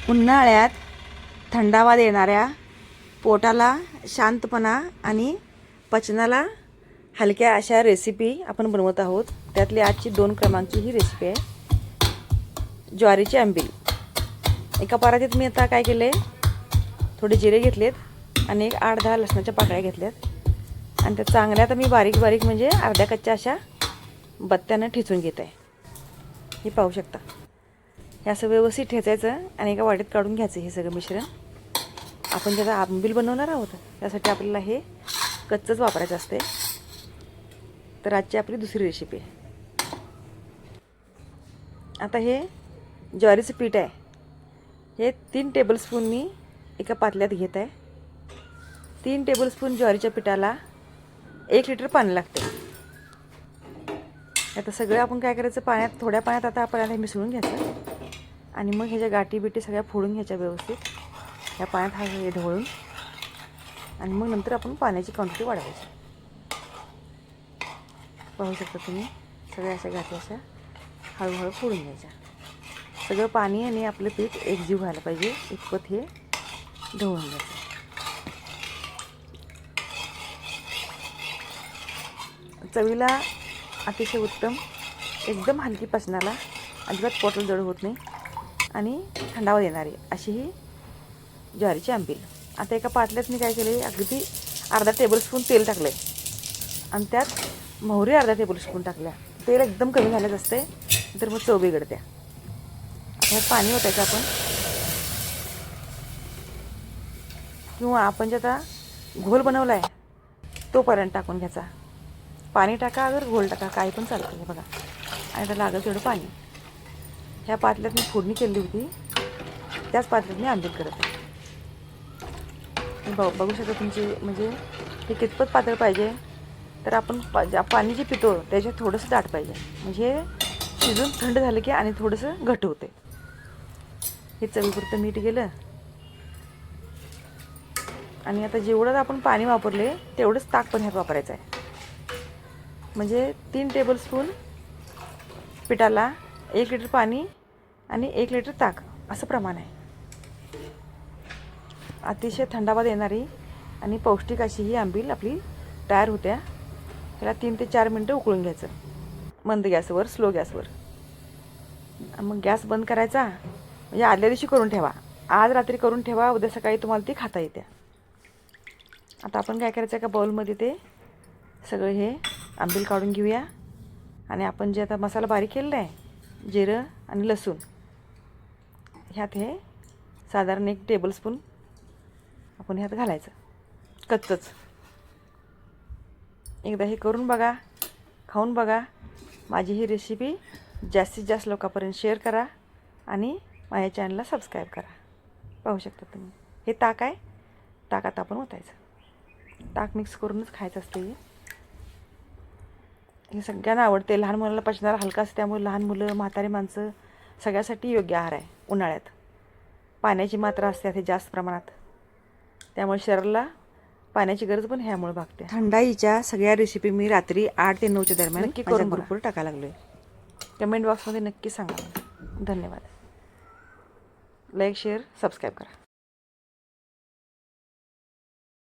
उन्हाळ्यात थंडावा देणाऱ्या, पोटाला शांतपणा आणि पचनाला हलक्या अशा रेसिपी आपण बनवत आहोत. त्यातली आजची 2 क्रमांकची ही रेसिपी आहे ज्वारीची आंबील. एका परातीत मी आता काय केले, थोडे जिरे घेतलेत आणि 8-10 लसणाच्या पाकळ्या घेतल्यात आणि त्या चांगल्या आता मी बारीक बारीक म्हणजे अर्ध्या कच्च्या अशा बत्त्यानं ठेचून घेत आहे. हे पाहू शकता. हे असं व्यवस्थित ठेचायचं आणि एका वाटीत काढून घ्यायचं. हे सगळं मिश्रण आपण ज्याचा आंबील बनवणार आहोत त्यासाठी आपल्याला हे कच्चंच वापरायचं असते. तर आजची आपली दुसरी रेसिपी आहे. आता हे ज्वारीचं पीठ आहे. हे 3 टेबलस्पून मी एका पातेल्यात घेत आहे. 3 टेबलस्पून ज्वारीच्या पिठाला 1 लिटर पाणी लागते. आता सगळं आपण काय करायचं, थोड्या पाण्यात आता आपल्याला हे मिसळून घ्यायचं आणि मग ह्याच्या गाठी बिटी सगळ्या फोडून घ्यायच्या व्यवस्थित ह्या पाण्यात हे ढवळून. आणि मग नंतर आपण पाण्याची क्वांटिटी वाढवायची. पाहू शकता तुम्ही, सगळ्या अशा गाठी अशा हळूहळू फोडून घ्यायच्या. सगळं पाणी आणि आपलं पीठ एकजीव व्हायला पाहिजे इतपत हे ढवळून घ्यायचं. चवीला अतिशय उत्तम, एकदम हलकी पचनाला, अजिबात पोटाला जड होत नाही आणि थंडावा देणारी अशी ही ज्वारीची आंबील. आता एका पातेल्यात मी काय केले, अगदी अर्धा टेबलस्पून तेल टाकलं आहे आणि त्यात मोहरी अर्धा टेबलस्पून टाकल्या. तेल एकदम कमी झालेच असते, तर मग चव बिघडते. आता ह्यात पाणी ओतायचं आपण, किंवा आपण जे आता घोल बनवला आहे तोपर्यंत टाकून घ्यायचा. पाणी टाका अगर घोल टाका, काही पण चालतं. हे बघा, आणि त्याला लागेल तेवढं पाणी. ह्या पातेल्यात मी फोडणी केली होती, त्याच पातेल्यात मी आंबील करत आहे. बघू शकता तुमची, म्हणजे हे कितपत पातळ पाहिजे, तर आपण पाणी जे पितो त्याच्यात थोडंसं दाट पाहिजे, म्हणजे शिजून थंड झालं की आणि थोडंसं घट्ट होते. हे चवीपुरतं मीठ गेलं आणि आता जेवढं आपण पाणी वापरले तेवढंच ताक पण ह्यात वापरायचं आहे. म्हणजे 3 टेबलस्पून पिठाला 1 लिटर पाणी आणि 1 लिटर ताक असं प्रमाण आहे. अतिशय थंडावा देणारी आणि पौष्टिक अशी ही आंबील आपली तयार होत्या. त्याला 3 ते 4 मिनटं उकळून घ्यायचं, मंद गॅसवर, स्लो गॅसवर. मग गॅस बंद करायचा, म्हणजे आदल्या दिवशी करून ठेवा. आज रात्री करून ठेवा, उद्या सकाळी तुम्हाला ती खाता येते. आता आपण काय करायचं, एका बाउलमध्ये ते सगळं हे आंबील काढून घेऊया आणि आपण जे आता मसाला बारीक केलेला आहे, जिरं आणि लसूण, ह्यात हे साधारण 1 टेबलस्पून आपण ह्यात घालायचं कच्चंच. एकदा हे करून बघा, खाऊन बघा. माझी ही रेसिपी जास्तीत जास्त लोकांपर्यंत शेअर करा आणि माझ्या चॅनलला सबस्क्राईब करा. पाहू शकता तुम्ही, हे ताक आहे. ताकात आपण ओतायचं. ताक मिक्स करूनच खायचं असते. हे सगळ्यांना आवडते. लहान मुलाला पचनाला हलका असते, त्यामुळे लहान मुलं, म्हातारी माणसं सगळ्यासाठी योग्य आहार आहे. उन्हाळ्यात पाण्याची मात्रा असते हे जास्त प्रमाणात, त्यामुळे शरीराला पाण्याची गरज पण ह्यामुळे भागते. थंडाईच्या सगळ्या रेसिपी मी रात्री 8 ते 9च्या दरम्यान नक्की करून ग्रुपवर टाकायला लागलो आहे. कमेंट बॉक्समध्ये नक्की सांगा. धन्यवाद. लाईक, शेअर, सबस्क्राईब करा.